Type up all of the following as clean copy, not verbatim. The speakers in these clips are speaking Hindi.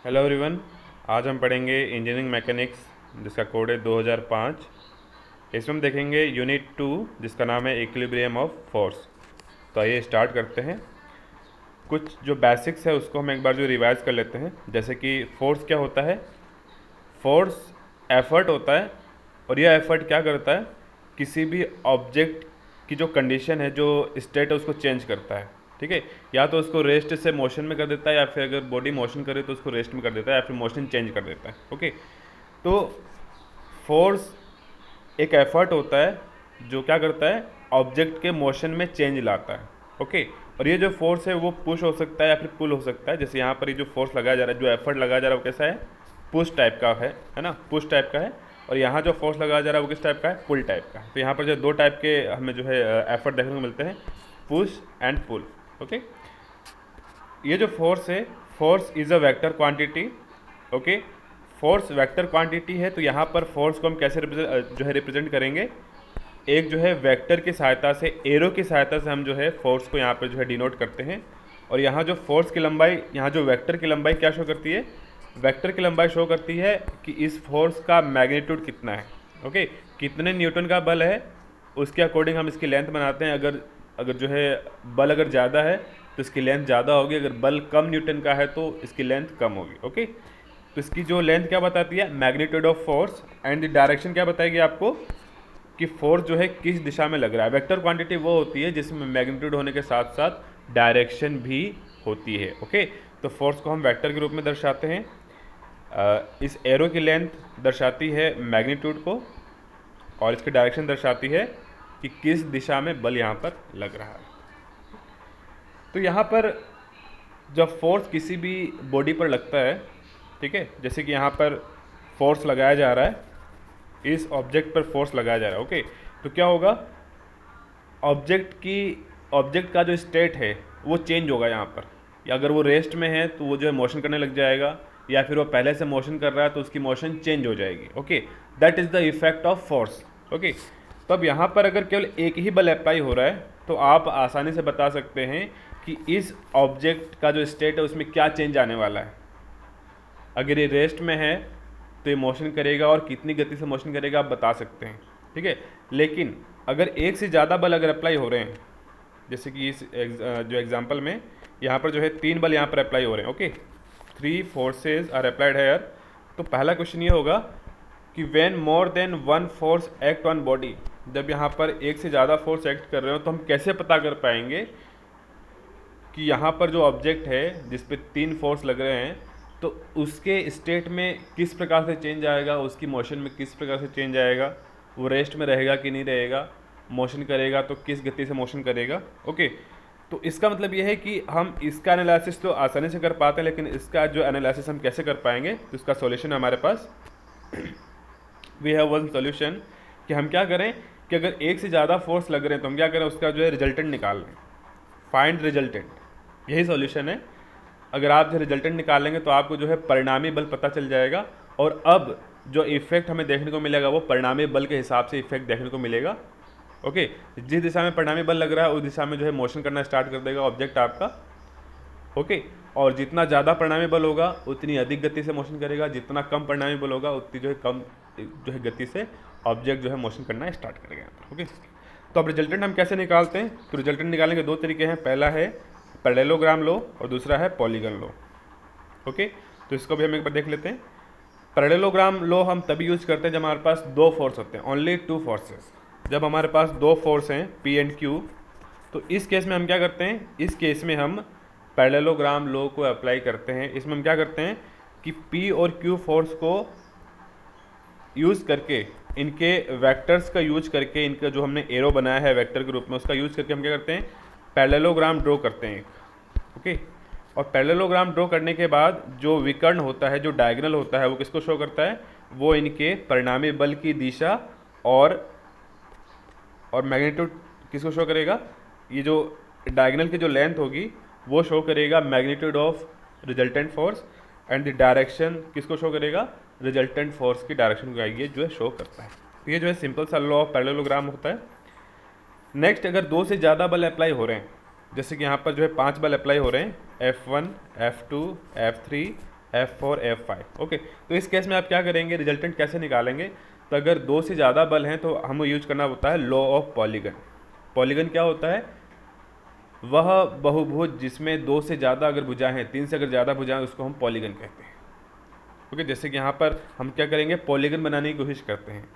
Hello everyone. आज हम पढ़ेंगे इंजीनियरिंग मैकेनिक्स जिसका कोड है 2005। इसमें हम देखेंगे यूनिट 2 जिसका नाम है इक्विलिब्रियम ऑफ फोर्स। तो आइए स्टार्ट करते हैं। कुछ जो बेसिक्स है उसको हम एक बार जो रिवाइज कर लेते हैं। जैसे कि फोर्स क्या होता है। फोर्स एफर्ट होता है और यह एफर्ट क्या करता है, किसी भी ऑब्जेक्ट की जो कंडीशन है, जो स्टेट है, उसको चेंज करता है। ठीक है, या तो उसको रेस्ट से मोशन में कर देता है, या फिर अगर बॉडी मोशन करे तो उसको रेस्ट में कर देता है, या फिर मोशन चेंज कर देता है। ओके, तो फोर्स एक एफर्ट होता है जो क्या करता है, ऑब्जेक्ट के मोशन में चेंज लाता है। ओके, और ये जो फोर्स है वो पुश हो सकता है या फिर पुल हो सकता है। जैसे यहाँ पर ये जो फोर्स लगाया जा रहा है, जो एफर्ट लगाया जा रहा है, वो कैसा है, पुश टाइप का है ना, पुश टाइप का है। और यहाँ जो फोर्स लगाया जा रहा है वो किस टाइप का है, पुल टाइप का है। तो यहाँ पर जो दो टाइप के हमें जो है एफर्ट देखने को मिलते हैं, पुश एंड पुल। ओके, ये जो फोर्स है, force is a vector quantity. Okay, force vector quantity है। तो यहाँ पर फोर्स को हम कैसे रिप्रेजेंट करेंगे, एक जो है वेक्टर की सहायता से, एरो की सहायता से हम जो है फोर्स को यहाँ पर जो है डिनोट करते हैं। और यहाँ जो फोर्स की लंबाई, यहाँ जो वेक्टर की लंबाई क्या शो करती है, वेक्टर की लंबाई शो करती है कि इस फोर्स का मैग्नीट्यूड कितना है। ओके, कितने न्यूटन का बल है उसके अकॉर्डिंग हम इसकी लेंथ बनाते हैं। अगर अगर जो है बल अगर ज़्यादा है तो इसकी लेंथ ज़्यादा होगी, अगर बल कम न्यूटन का है तो इसकी लेंथ कम होगी। ओके, तो इसकी जो लेंथ क्या बताती है, magnitude of force, and the direction क्या बताएगी आपको कि फोर्स जो है किस दिशा में लग रहा है। वेक्टर क्वांटिटी वो होती है जिसमें मैग्नीट्यूड होने के साथ साथ डायरेक्शन भी होती है। ओके, तो फोर्स को हम वेक्टर के रूप में दर्शाते हैं। इस एरो की लेंथ दर्शाती है मैग्नीट्यूड को, और इसकी डायरेक्शन दर्शाती है कि किस दिशा में बल यहाँ पर लग रहा है। तो यहाँ पर जब फोर्स किसी भी बॉडी पर लगता है, ठीक है, जैसे कि यहाँ पर फोर्स लगाया जा रहा है, इस ऑब्जेक्ट पर फोर्स लगाया जा रहा है। ओके, तो क्या होगा, ऑब्जेक्ट का जो स्टेट है वो चेंज होगा यहाँ पर। या अगर वो रेस्ट में है तो वो जो है मोशन करने लग जाएगा, या फिर वो पहले से मोशन कर रहा है तो उसकी मोशन चेंज हो जाएगी। Okay, that is the effect of force. Okay, तो अब यहाँ पर अगर केवल एक ही बल अप्लाई हो रहा है तो आप आसानी से बता सकते हैं कि इस ऑब्जेक्ट का जो स्टेट है उसमें क्या चेंज आने वाला है। अगर ये रेस्ट में है तो ये मोशन करेगा, और कितनी गति से मोशन करेगा आप बता सकते हैं। ठीक है, लेकिन अगर एक से ज़्यादा बल अगर अप्लाई हो रहे हैं, जैसे कि इस जो एग्जांपल में यहाँ पर जो है 3 बल यहाँ पर अप्लाई हो रहे हैं। Okay, 3 forces are applied here. तो पहला क्वेश्चन ये होगा कि when more than one force act on body, जब यहाँ पर एक से ज़्यादा फोर्स एक्ट कर रहे हो तो हम कैसे पता कर पाएंगे कि यहाँ पर जो ऑब्जेक्ट है जिस पे 3 फोर्स लग रहे हैं तो उसके स्टेट में किस प्रकार से चेंज आएगा, उसकी मोशन में किस प्रकार से चेंज आएगा, वो रेस्ट में रहेगा कि नहीं रहेगा, मोशन करेगा तो किस गति से मोशन करेगा। ओके, तो इसका मतलब ये है कि हम इसका एनालिसिस तो आसानी से कर पाते हैं, लेकिन इसका जो एनालिसिस हम कैसे कर पाएंगे, तो इसका सॉल्यूशन है हमारे पास। वी हैव वन सॉल्यूशन कि हम क्या करें कि अगर एक से ज़्यादा फोर्स लग रहे हैं तो हम क्या करें, उसका जो है रिजल्टेंट निकाल लें, फाइंड रिजल्टेंट। यही सॉल्यूशन है। अगर आप जो रिजल्टेंट निकाल लेंगे तो आपको जो है परिणामी बल पता चल जाएगा, और अब जो इफेक्ट हमें देखने को मिलेगा वो परिणामी बल के हिसाब से इफेक्ट देखने को मिलेगा। ओके, जिस दिशा में परिणामी बल लग रहा है उस दिशा में जो है मोशन करना स्टार्ट कर देगा ऑब्जेक्ट आपका। ओके, और जितना ज़्यादा परिणामी बल होगा उतनी अधिक गति से मोशन करेगा, जितना कम परिणामी बल होगा उतनी जो है कम जो है गति से ऑब्जेक्ट जो है मोशन करना स्टार्ट करेगा यहाँ पर। ओके, तो अब रिजल्टेंट हम कैसे निकालते हैं, तो रिजल्टेंट निकालने के दो तरीके हैं। पहला है पैरेललोग्राम लो और दूसरा है पॉलीगन लो। ओके, तो इसको भी हम एक बार देख लेते हैं। पैरेललोग्राम लो हम तभी यूज करते हैं जब हमारे पास दो फोर्स होते हैं, ओनली 2 फोर्सेस। जब हमारे पास दो फोर्स हैं P एंड Q, तो इस केस में हम क्या करते हैं, इस केस में हम पैरेललोग्राम लो को अप्लाई करते हैं। इसमें हम क्या करते हैं कि P और Q फोर्स को यूज़ करके, इनके वेक्टर्स का यूज करके, इनका जो हमने एरो बनाया है वेक्टर के रूप में उसका यूज करके हम क्या करते हैं, पैरेललोग्राम ड्रॉ करते हैं। ओके, और पैरेललोग्राम ड्रॉ करने के बाद जो विकर्ण होता है, जो डायगोनल होता है, वो किसको शो करता है, वो इनके परिणामी बल की दिशा और मैग्नीट्यूड किसको शो करेगा, ये जो डायगोनल की जो लेंथ होगी वो शो करेगा magnitude of resultant force, and the direction किसको शो करेगा, रिजल्टेंट फोर्स की डायरेक्शन को ये जो है शो करता है। तो ये जो है सिंपल सा लॉ ऑफ पैरेललोग्राम होता है। नेक्स्ट, अगर 2 से ज़्यादा बल अप्लाई हो रहे हैं, जैसे कि यहाँ पर जो है 5 बल अप्लाई हो रहे हैं, F1, F2, F3 F4 F5। Okay, तो इस केस में आप क्या करेंगे, रिजल्टेंट कैसे निकालेंगे? तो अगर 2 से ज़्यादा बल हैं तो हमें यूज करना होता है लॉ ऑफ पॉलीगन। पॉलीगन क्या होता है? वह बहुभुज जिसमें 2 से ज़्यादा अगर भुजाएं हैं, 3 से अगर ज़्यादा भुजाएं, उसको हम पॉलीगन कहते हैं। ओके, जैसे कि यहाँ पर हम क्या करेंगे, पॉलीगन बनाने की कोशिश करते हैं।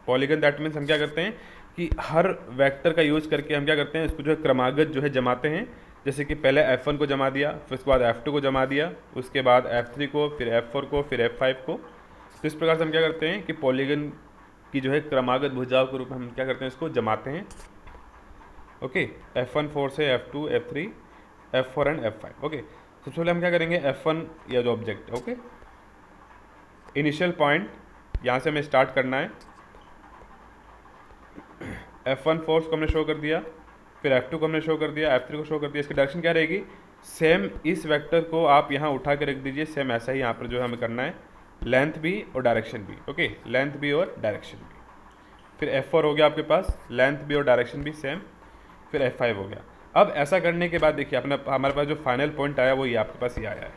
पॉलीगन दैट मीन्स हम क्या करते हैं कि हर वेक्टर का यूज करके हम क्या करते हैं, इसको जो है क्रमागत जो है जमाते हैं। जैसे कि पहले F1 को जमा दिया, फिर उसके बाद F2 को जमा दिया, उसके बाद F3 को, फिर F4 को, फिर F5 को। तो इस प्रकार से हम क्या करते हैं कि पॉलीगन की जो है क्रमागत भुजाओं के रूप में हम क्या करते हैं, इसको जमाते हैं। ओके, F1 4 से F2 F3 F4 and F5। Okay, सबसे पहले हम क्या करेंगे, F1 या जो ऑब्जेक्ट है, ओके, इनिशियल पॉइंट यहाँ से हमें स्टार्ट करना है। F1 फोर्स को हमने शो कर दिया, फिर F2 को हमने शो कर दिया, F3 को शो कर दिया। इसकी डायरेक्शन क्या रहेगी? सेम इस वेक्टर को आप यहाँ उठा के रख दीजिए, सेम ऐसा ही यहाँ पर जो है हमें करना है, लेंथ भी और डायरेक्शन भी। ओके, लेंथ भी और डायरेक्शन भी। फिर F4 हो गया आपके पास, लेंथ भी और डायरेक्शन भी सेम। फिर F5 हो गया। अब ऐसा करने के बाद देखिए अपना हमारे पास जो फाइनल पॉइंट आया वो ये आपके पास ये आया है।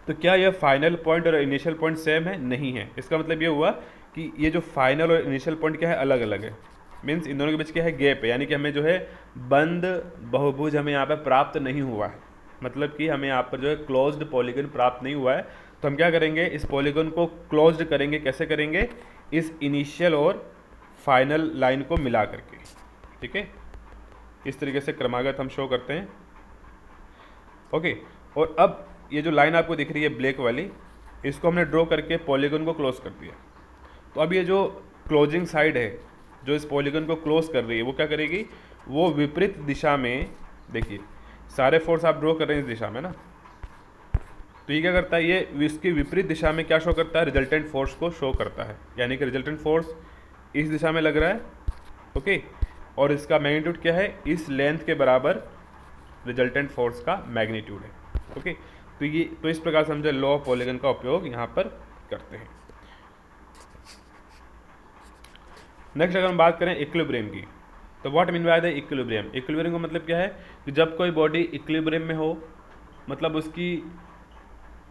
तो क्या यह फाइनल पॉइंट और इनिशियल पॉइंट सेम है? नहीं है। इसका मतलब ये हुआ कि ये जो फाइनल और इनिशियल पॉइंट क्या है, अलग अलग है। मीन्स इन दोनों के बीच क्या है, गैप है। यानी कि हमें जो है बंद बहुभुज हमें यहाँ पे प्राप्त नहीं हुआ है। मतलब कि हमें यहाँ पर जो है क्लोज्ड पॉलीगन प्राप्त नहीं हुआ है। तो हम क्या करेंगे, इस पॉलीगन को क्लोज्ड करेंगे। कैसे करेंगे? इस इनिशियल और फाइनल लाइन को मिला करके। ठीक है, इस तरीके से क्रमागत हम शो करते हैं। ओके, और अब ये जो लाइन आपको दिख रही है ब्लैक वाली, इसको हमने ड्रॉ करके पॉलीगन को क्लोज कर दिया। तो अब ये जो क्लोजिंग साइड है जो इस पॉलीगन को क्लोज कर रही है, वो क्या करेगी, वो विपरीत दिशा में, देखिए सारे फोर्स आप ड्रॉ कर रहे हैं इस दिशा में ना, तो ये क्या करता है, ये इसकी विपरीत दिशा में क्या शो करता है, रिजल्टेंट फोर्स को शो करता है। यानी कि रिजल्टेंट फोर्स इस दिशा में लग रहा है। ओके, और इसका मैग्नीट्यूड क्या है, इस लेंथ के बराबर रिजल्टेंट फोर्स का मैग्नीट्यूड है। ओके, तो इस प्रकार से हम जो लॉ ऑफ पॉलीगन का उपयोग यहाँ पर करते हैं। नेक्स्ट अगर हम बात करें इक्विलिब्रियम की, तो what mean by the equilibrium. Equilibrium का मतलब क्या है कि जब कोई बॉडी इक्विलिब्रियम में हो, मतलब उसकी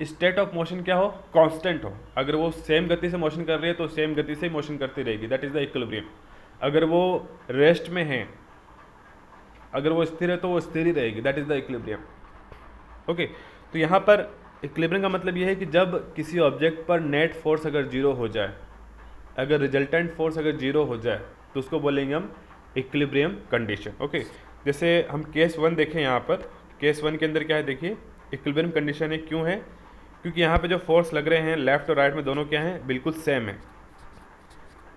स्टेट ऑफ मोशन क्या हो, कांस्टेंट हो। अगर वो सेम गति से मोशन कर रही है तो सेम गति से मोशन करती रहेगी, दैट इज द इक्विलिब्रियम। अगर वो रेस्ट में है, अगर वो स्थिर है तो वो स्थिर ही रहेगी, that is the equilibrium. Okay, तो यहाँ पर इक्विलिब्रियम का मतलब ये है कि जब किसी ऑब्जेक्ट पर नेट फोर्स अगर जीरो हो जाए, अगर रिजल्टेंट फोर्स अगर जीरो हो जाए, तो उसको बोलेंगे हम इक्विलिब्रियम कंडीशन। ओके, जैसे हम केस 1 देखें यहाँ पर, केस 1 के अंदर क्या है, देखिए इक्विलिब्रियम कंडीशन है। क्यों है? क्योंकि यहाँ पे जो फोर्स लग रहे हैं लेफ्ट और राइट में, दोनों क्या हैं, बिल्कुल सेम है,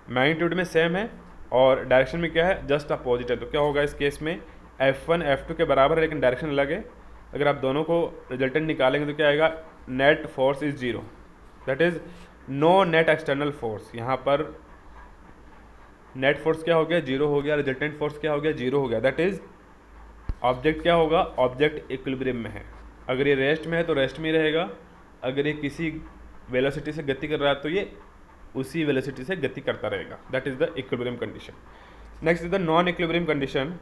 मैग्नीट्यूड में सेम है, और डायरेक्शन में क्या है, जस्ट अपोजिट है। तो क्या होगा इस केस में, F1 F2 के बराबर है लेकिन डायरेक्शन अलग है। अगर आप दोनों को रिजल्टेंट निकालेंगे तो क्या आएगा, net force is zero, that is no net external force. यहाँ पर नेट फोर्स क्या हो गया, जीरो हो गया, रिजल्टेंट फोर्स क्या हो गया, जीरो हो गया। दैट इज ऑब्जेक्ट क्या होगा, ऑब्जेक्ट इक्विलिब्रियम में है। अगर ये रेस्ट में है तो रेस्ट में ही रहेगा, अगर ये किसी वेलोसिटी से गति कर रहा है तो ये उसी वेलोसिटी से गति करता रहेगा। That is the equilibrium condition. Next is the non equilibrium condition.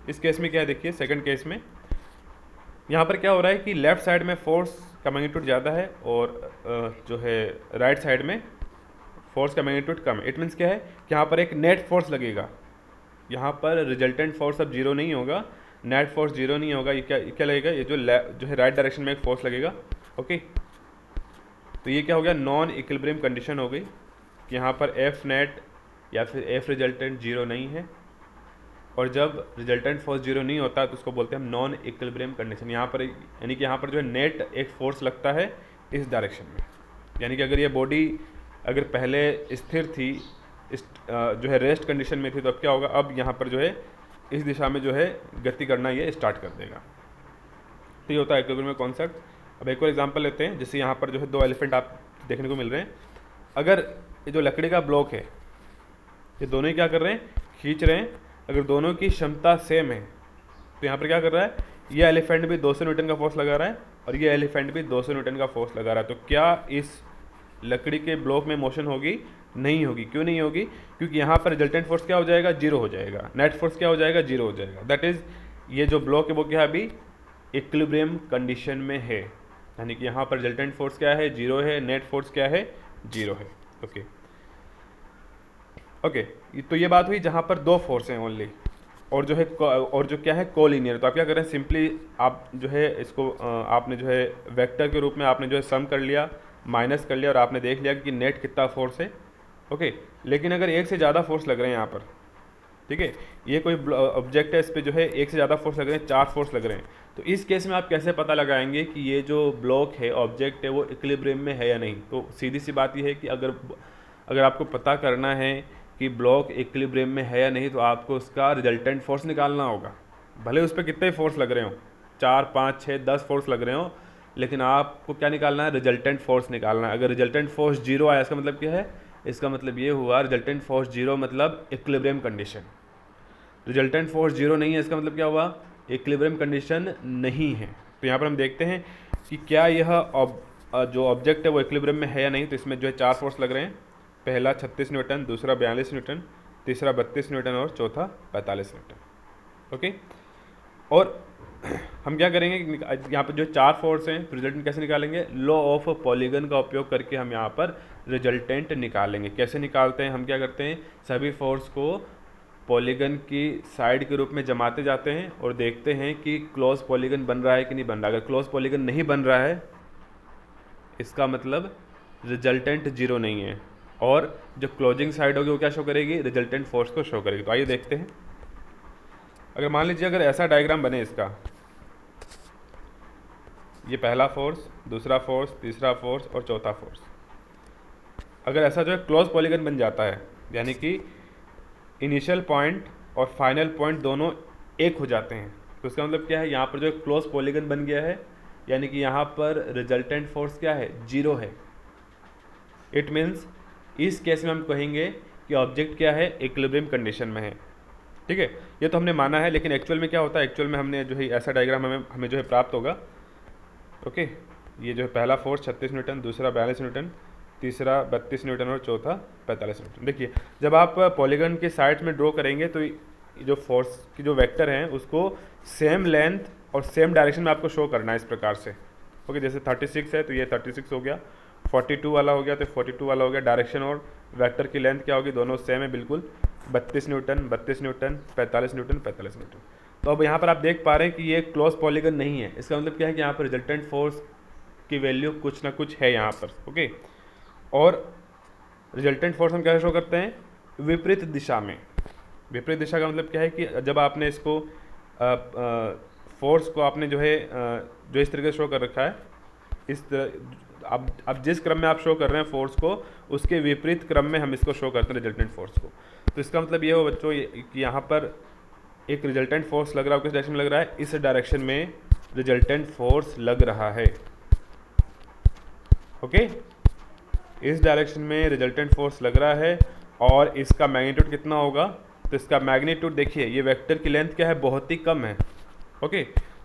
इस केस में क्या है, देखिए सेकंड केस में यहाँ पर क्या हो रहा है कि लेफ्ट साइड में फोर्स का मैग्नीट्यूड ज़्यादा है और जो है राइट साइड में फोर्स का मैग्नीट्यूड कम है। इट मीन्स क्या है कि यहाँ पर एक नेट फोर्स लगेगा, यहाँ पर रिजल्टेंट फोर्स अब जीरो नहीं होगा, नेट फोर्स जीरो नहीं होगा। ये क्या लगेगा, ये जो है राइट डायरेक्शन में एक फोर्स लगेगा। ओके, तो ये क्या हो गया, नॉन इक्विलिब्रियम कंडीशन हो गई कि यहाँ पर एफ नेट या फिर एफ रिजल्टेंट जीरो नहीं है, और जब रिजल्टेंट फोर्स जीरो नहीं होता तो उसको बोलते हैं हम नॉन इक्विलिब्रियम कंडीशन। यहाँ पर यानी कि यहाँ पर जो है नेट एक फोर्स लगता है इस डायरेक्शन में। यानी कि अगर ये बॉडी अगर पहले स्थिर थी, इस जो है रेस्ट कंडीशन में थी, तो अब क्या होगा, अब यहाँ पर जो है इस दिशा में जो है गति करना ये स्टार्ट कर देगा। तो ये होता है इक्विलिब्रियम कॉन्सेप्ट। अब एक और एग्जांपल लेते हैं, जैसे यहाँ पर जो है दो एलिफेंट आप देखने को मिल रहे हैं। अगर ये जो लकड़ी का ब्लॉक है, ये दोनों ही क्या कर रहे हैं, खींच रहे हैं। अगर दोनों की क्षमता सेम है तो यहाँ पर क्या कर रहा है, ये एलिफेंट भी 200 न्यूटन का फोर्स लगा रहा है और ये एलिफेंट भी 200 न्यूटन का फोर्स लगा रहा है। तो क्या इस लकड़ी के ब्लॉक में मोशन होगी? नहीं होगी। क्यों नहीं होगी? क्योंकि यहाँ पर रिजल्टेंट फोर्स क्या हो जाएगा, जीरो हो जाएगा, नेट फोर्स क्या हो जाएगा, जीरो हो जाएगा। दैट इज ये जो ब्लॉक है वो क्या है, अभी इक्विलिब्रियम कंडीशन में है। यानी कि यहाँ पर रिजल्टेंट फोर्स क्या है, 0 है, नेट फोर्स क्या है, 0 है। ओके ओके, तो ये बात हुई जहाँ पर दो फोर्स हैं ओनली, और जो है और जो क्या है कोलिनियर। तो आप क्या करें, सिंपली आप जो है इसको आपने जो है वेक्टर के रूप में आपने जो है सम कर लिया, माइनस कर लिया, और आपने देख लिया कि नेट कितना फोर्स है। ओके, लेकिन अगर एक से ज़्यादा फोर्स लग रहे हैं यहाँ पर, ठीक है, ये कोई ऑब्जेक्ट है, इस पर जो है एक से ज़्यादा फोर्स लग रहे हैं, 4 फोर्स लग रहे हैं, तो इस केस में आप कैसे पता लगाएंगे कि ये जो ब्लॉक है, ऑब्जेक्ट है, वो इक्विलिब्रियम में है या नहीं। तो सीधी सी बात ये है कि अगर आपको पता करना है कि ब्लॉक इक्विलिब्रियम में है या नहीं, तो आपको उसका रिजल्टेंट फोर्स निकालना होगा। भले उस पर कितने फोर्स लग रहे हो, 4, 5, 6, 10 फोर्स लग रहे हो, लेकिन आपको क्या निकालना है, रिजल्टेंट फोर्स निकालना है। अगर रिजल्टेंट फोर्स 0 आया, इसका मतलब क्या है, इसका मतलब ये हुआ रिजल्टेंट फोर्स 0 मतलब इक्विलिब्रियम कंडीशन। रिजल्टेंट फोर्स 0 नहीं है, इसका मतलब क्या हुआ, इक्विलिब्रियम कंडीशन नहीं है। तो यहाँ पर हम देखते हैं कि क्या यह जो ऑब्जेक्ट है वो इक्विलिब्रियम में है या नहीं। तो इसमें जो है 4 फोर्स लग रहे हैं, पहला 36 न्यूटन, दूसरा 42 न्यूटन, तीसरा 32 न्यूटन और चौथा 45 न्यूटन। ओके, और हम क्या करेंगे, यहाँ पर जो 4 फोर्स हैं, तो रिजल्टेंट कैसे निकालेंगे, लॉ ऑफ पॉलीगन का उपयोग करके हम यहाँ पर रिजल्टेंट निकालेंगे। कैसे निकालते हैं, हम क्या करते हैं, सभी फोर्स को पॉलीगन की साइड के रूप में जमाते जाते हैं और देखते हैं कि क्लोज पॉलीगन बन रहा है कि नहीं बन रहा। अगर क्लोज पॉलीगन नहीं बन रहा है, इसका मतलब रिजल्टेंट 0 नहीं है, और जो क्लोजिंग साइड होगी वो क्या शो करेगी, रिजल्टेंट फोर्स को शो करेगी। तो आइए देखते हैं। अगर मान लीजिए अगर ऐसा डायग्राम बने इसका, ये पहला फोर्स, दूसरा फोर्स, तीसरा फोर्स और चौथा फोर्स, अगर ऐसा जो है क्लोज पॉलीगन बन जाता है, यानी कि इनिशियल पॉइंट और फाइनल पॉइंट दोनों एक हो जाते हैं, तो इसका मतलब क्या है, यहाँ पर जो क्लोज पॉलीगन बन गया है, यानी कि यहाँ पर रिजल्टेंट फोर्स क्या है, 0 है। इट मीन्स इस केस में हम कहेंगे कि ऑब्जेक्ट क्या है, इक्विलिब्रियम कंडीशन में है। ठीक है, ये तो हमने माना है, लेकिन एक्चुअल में क्या होता है, एक्चुअल में हमने जो है ऐसा डायग्राम हमें जो है प्राप्त होगा। ओके, ये जो है पहला फोर्स 36 न्यूटन, दूसरा 42 न्यूटन, तीसरा 32 न्यूटन और चौथा 45 न्यूटन। देखिए, जब आप पॉलीगन के साइड्स में ड्रॉ करेंगे तो जो फोर्स की जो वेक्टर हैं उसको सेम लेंथ और सेम डायरेक्शन में आपको शो करना है इस प्रकार से। ओके, जैसे 36 है तो ये 36 हो गया, 42 वाला हो गया तो 42 वाला हो गया। डायरेक्शन और वेक्टर की लेंथ क्या होगी, दोनों सेम है बिल्कुल, 32 न्यूटन 32 न्यूटन, 45 न्यूटन 45 न्यूटन। तो अब यहाँ पर आप देख पा रहे हैं कि ये क्लोज पॉलीगन नहीं है। इसका मतलब क्या है कि यहाँ पर रिजल्टेंट फोर्स की वैल्यू कुछ ना कुछ है यहाँ पर। ओके, और रिजल्टेंट फोर्स हम क्या शो करते हैं, विपरीत दिशा में। विपरीत दिशा का मतलब क्या है कि जब आपने इसको फोर्स को आपने जो है जो इस तरीके से शो कर रखा है, इस अब जिस क्रम में आप शो कर रहे हैं फोर्स को, उसके विपरीत क्रम में हम इसको शो करते हैं रिजल्टेंट फोर्स को। तो इसका मतलब ये हो बच्चों कि यहाँ पर एक रिजल्टेंट फोर्स लग रहा है, किस डायरेक्शन में लग रहा है, इस डायरेक्शन में रिजल्टेंट फोर्स लग रहा है। ओके, इस डायरेक्शन में रिजल्टेंट फोर्स लग रहा है, और इसका मैग्नीट्यूड कितना होगा, तो इसका मैग्नीट्यूड देखिए, ये वेक्टर की लेंथ क्या है, बहुत ही कम है। ओके,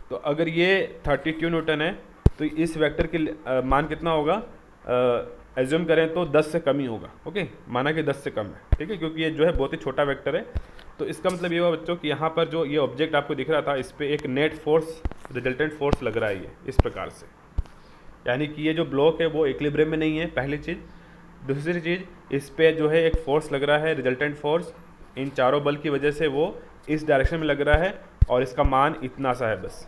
तो अगर ये 32 न्यूटन है तो इस वेक्टर की मान कितना होगा, एज्यूम करें तो 10 से कम ही होगा। ओके, माना कि 10 से कम है, ठीक है, क्योंकि ये जो है बहुत ही छोटा वेक्टर है। तो इसका मतलब ये हुआ बच्चों कि यहाँ पर जो ये ऑब्जेक्ट आपको दिख रहा था, इस पर एक नेट फोर्स, रिजल्टेंट फोर्स लग रहा है ये इस प्रकार से, यानी कि ये जो ब्लॉक है वो इक्विलिब्रियम में नहीं है, पहली चीज़। दूसरी चीज़, इस पर जो है एक फोर्स लग रहा है, रिजल्टेंट फोर्स, इन चारों बल की वजह से वो इस डायरेक्शन में लग रहा है, और इसका मान इतना सा है बस।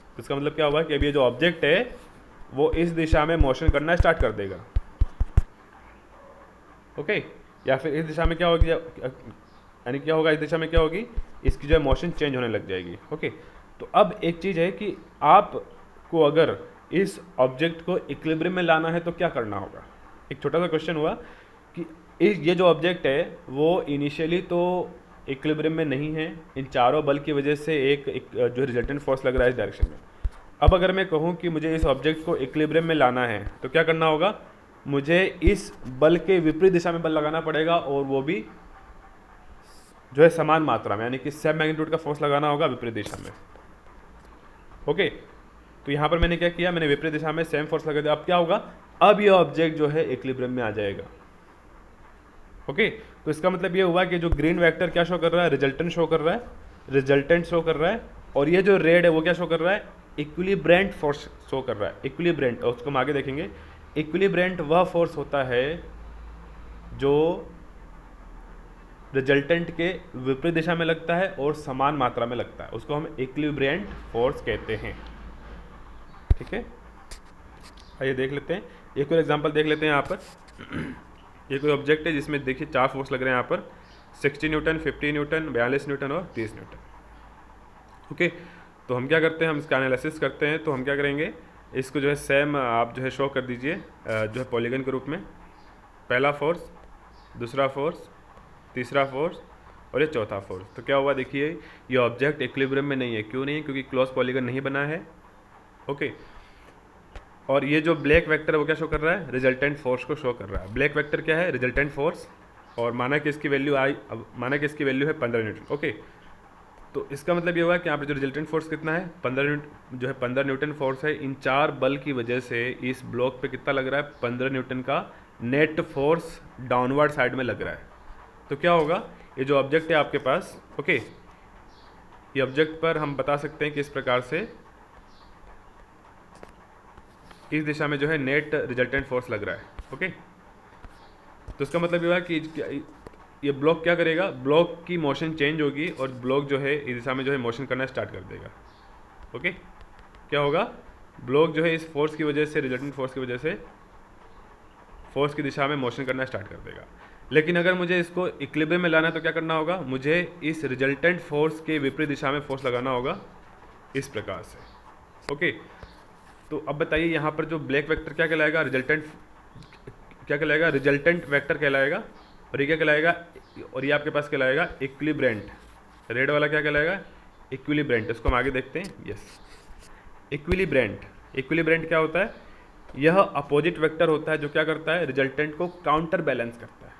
तो इसका मतलब क्या हुआ कि अब ये जो ऑब्जेक्ट है वो इस दिशा में मोशन करना स्टार्ट कर देगा। ओके, या फिर इस दिशा में क्या होगी, यानी क्या होगा, इस दिशा में क्या होगी, इसकी जो है मोशन चेंज होने लग जाएगी। ओके, तो अब एक चीज़ है कि आपको अगर इस ऑब्जेक्ट को इक्विलिब्रियम में लाना है तो क्या करना होगा। एक छोटा सा क्वेश्चन हुआ कि ये जो ऑब्जेक्ट है वो इनिशियली तो इक्विलिब्रियम में नहीं है, इन चारों बल की वजह से एक जो रिजल्टेंट फोर्स लग रहा है इस डायरेक्शन में। अब अगर मैं कहूँ कि मुझे इस ऑब्जेक्ट को इक्विलिब्रियम में लाना है तो क्या करना होगा, मुझे इस बल के विपरीत दिशा में बल लगाना पड़ेगा, और वो भी जो है समान मात्रा में, यानी कि सेम मैग्नीट्यूड का फोर्स लगाना होगा विपरीत दिशा में। ओके, तो यहाँ पर मैंने क्या किया, मैंने विपरीत दिशा में सेम फोर्स लगा दिया। अब क्या होगा, अब ये ऑब्जेक्ट जो है इक्विलिब्रियम में आ जाएगा। ओके, तो इसका मतलब ये हुआ कि जो ग्रीन वेक्टर क्या शो कर रहा है, रिजल्टेंट शो कर रहा है, रिजल्टेंट शो कर रहा है, और ये जो रेड है वो क्या शो कर रहा है, इक्विलिब्रेंट फोर्स शो कर रहा है। इक्विलिब्रेंट, और उसको हम आगे देखेंगे। इक्विलिब्रेंट वह फोर्स होता है जो रिजल्टेंट के विपरीत दिशा में लगता है और समान मात्रा में लगता है, उसको हम इक्विलिब्रेंट फोर्स कहते हैं। ठीक है, आइए देख लेते हैं, एक और एग्जांपल देख लेते हैं यहाँ पर। ये कोई ऑब्जेक्ट है जिसमें देखिए 4 फोर्स लग रहे हैं यहाँ पर, 60 न्यूटन, 50 न्यूटन, 42 न्यूटन और 30 न्यूटन। ओके, तो हम क्या करते हैं, हम इसका एनालिसिस करते हैं। तो हम क्या करेंगे, इसको जो है सेम आप जो है शो कर दीजिए जो है पॉलीगन के रूप में। पहला फोर्स, दूसरा फोर्स, तीसरा फोर्स और ये चौथा फोर्स। तो क्या हुआ, देखिए ये ऑब्जेक्ट इक्विलिब्रियम में नहीं है। क्यों नहीं है, क्योंकि क्लोज पॉलीगन नहीं बना है। ओके, और ये जो ब्लैक वेक्टर है वो क्या शो कर रहा है, रिजल्टेंट फोर्स को शो कर रहा है। ब्लैक वेक्टर क्या है, रिजल्टेंट फोर्स, और माना कि इसकी वैल्यू है 15 न्यूटन। ओके, तो इसका मतलब ये हुआ कि यहाँ पे जो रिजल्टेंट फोर्स कितना है, 15 न्यूटन फोर्स है। इन 4 बल की वजह से इस ब्लॉक पे कितना लग रहा है, 15 न्यूटन का नेट फोर्स डाउनवर्ड साइड में लग रहा है। तो क्या होगा, ये जो ऑब्जेक्ट है आपके पास, ओके, ये ऑब्जेक्ट पर हम बता सकते हैं कि इस प्रकार से इस दिशा में जो है नेट रिजल्टेंट फोर्स लग रहा है। ओके, तो इसका मतलब ये हुआ कि ये ब्लॉक क्या करेगा, ब्लॉक की मोशन चेंज होगी और ब्लॉक जो है इस दिशा में जो है मोशन करना स्टार्ट कर देगा। ओके, क्या होगा, ब्लॉक जो है इस फोर्स की वजह से, रिजल्टेंट फोर्स की वजह से फोर्स की दिशा में मोशन करना स्टार्ट कर देगा। लेकिन अगर मुझे इसको इक्विलिब्रियम में लाना है तो क्या करना होगा, मुझे इस रिजल्टेंट फोर्स के विपरीत दिशा में फोर्स लगाना होगा, इस प्रकार से। ओके, तो अब बताइए यहाँ पर जो ब्लैक वेक्टर क्या कहलाएगा, रिजल्टेंट वेक्टर कहलाएगा, और ये क्या कहलाएगा, और ये आपके पास कहलाएगा इक्विलिब्रेंट। रेड वाला क्या कहलाएगा, इक्विलिब्रेंट। इसको हम आगे देखते हैं। यस, इक्विलिब्रेंट क्या होता है, यह अपोजिट वेक्टर होता है जो क्या करता है, रिजल्टेंट को काउंटर बैलेंस करता है।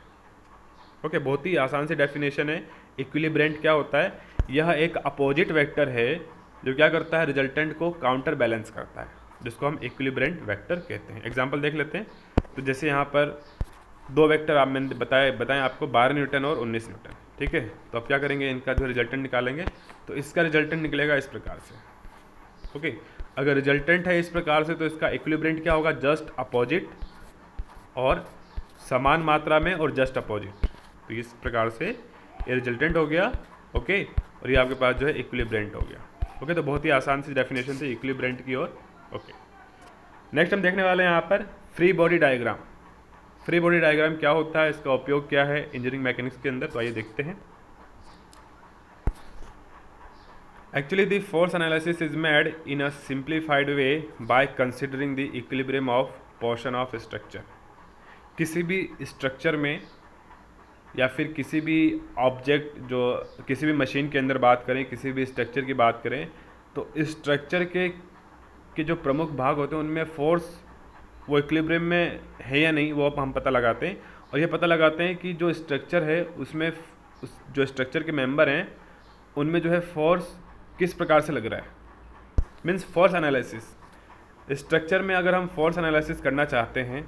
ओके, बहुत ही आसान सी डेफिनेशन है। इक्विलिब्रेंट क्या होता है, यह एक अपोजिट वेक्टर है जो क्या करता है, रिजल्टेंट को काउंटर बैलेंस करता है, जिसको हम इक्विलिब्रेंट वेक्टर कहते हैं। एग्जांपल देख लेते हैं। तो जैसे यहाँ पर 2 वेक्टर आप मैंने बताएं आपको, 12 न्यूटन और 19 न्यूटन। ठीक है, तो अब क्या करेंगे, इनका जो रिजल्टेंट निकालेंगे। तो इसका रिजल्टेंट निकलेगा इस प्रकार से। ओके, अगर रिजल्टेंट है इस प्रकार से तो इसका इक्विलिब्रेंट क्या होगा, जस्ट अपोजिट, और समान मात्रा में और जस्ट अपोजिट। तो इस प्रकार से ये रिजल्टेंट हो गया। ओके, और ये आपके पास जो है इक्विलिब्रेंट हो गया। ओके, तो बहुत ही आसान सी डेफिनेशन थी इक्विलिब्रेंट की ओर। ओके, नेक्स्ट हम देखने वाले हैं यहाँ पर free body diagram. Free body diagram क्या होता है, इसका उपयोग क्या है इंजीनियरिंग मैकेनिक्स के अंदर, तो आइए देखते हैं। Actually the force analysis is made in a simplified way by considering the equilibrium of portion of structure. किसी भी स्ट्रक्चर में या फिर किसी भी ऑब्जेक्ट, जो किसी भी मशीन के अंदर बात करें, किसी भी स्ट्रक्चर की बात करें, तो इस स्ट्रक्चर के जो प्रमुख भाग होते हैं उनमें फोर्स वो इक्विलिब्रियम में है या नहीं, वो हम पता लगाते हैं। और ये पता लगाते हैं कि जो स्ट्रक्चर है उसमें जो स्ट्रक्चर के मेंबर हैं उनमें जो है फोर्स किस प्रकार से लग रहा है, मीन्स फोर्स एनालिसिस। स्ट्रक्चर में अगर हम फोर्स एनालिसिस करना चाहते हैं,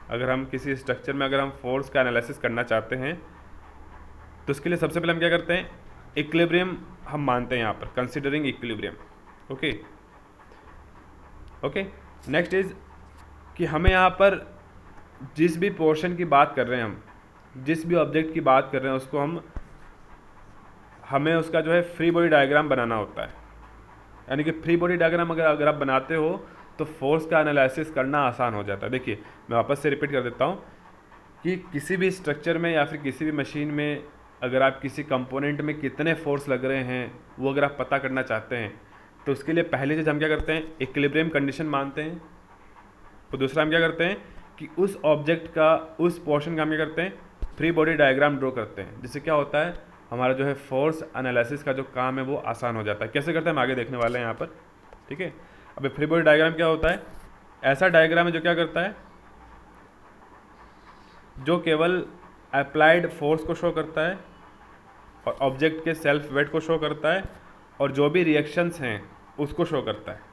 अगर हम किसी स्ट्रक्चर में अगर हम फोर्स का एनालिसिस करना चाहते हैं तो उसके लिए सबसे पहले हम क्या करते हैं, इक्विलिब्रियम हम मानते हैं यहाँ पर, considering equilibrium. Okay okay, next is कि हमें यहाँ पर जिस भी पोर्शन की बात कर रहे हैं, हम जिस भी ऑब्जेक्ट की बात कर रहे हैं उसको हमें उसका जो है फ्री बॉडी डायग्राम बनाना होता है। यानी कि फ्री बॉडी डायग्राम अगर आप बनाते हो तो फोर्स का एनालिसिस करना आसान हो जाता है। देखिए मैं वापस से रिपीट कर देता हूँ कि किसी भी स्ट्रक्चर में या फिर किसी भी मशीन में अगर आप किसी कंपोनेंट में कितने फोर्स लग रहे हैं वो अगर आप पता करना चाहते हैं तो उसके लिए पहले चीज़ हम क्या करते हैं, इक्विलिब्रियम कंडीशन मानते हैं। तो दूसरा हम क्या करते हैं कि उस ऑब्जेक्ट का, उस पोर्शन का हम क्या करते हैं, फ्री बॉडी डायग्राम ड्रॉ करते हैं, जिससे क्या होता है हमारा जो है फोर्स एनालिसिस का जो काम है वो आसान हो जाता है। कैसे करते हैं हम आगे देखने वाले हैं यहाँ पर। ठीक है, अब फ्री बॉडी डायग्राम क्या होता है, ऐसा डायग्राम है जो क्या करता है, जो केवल अप्लाइड फोर्स को शो करता है और ऑब्जेक्ट के सेल्फ वेट को शो करता है और जो भी रिएक्शंस हैं उसको शो करता है।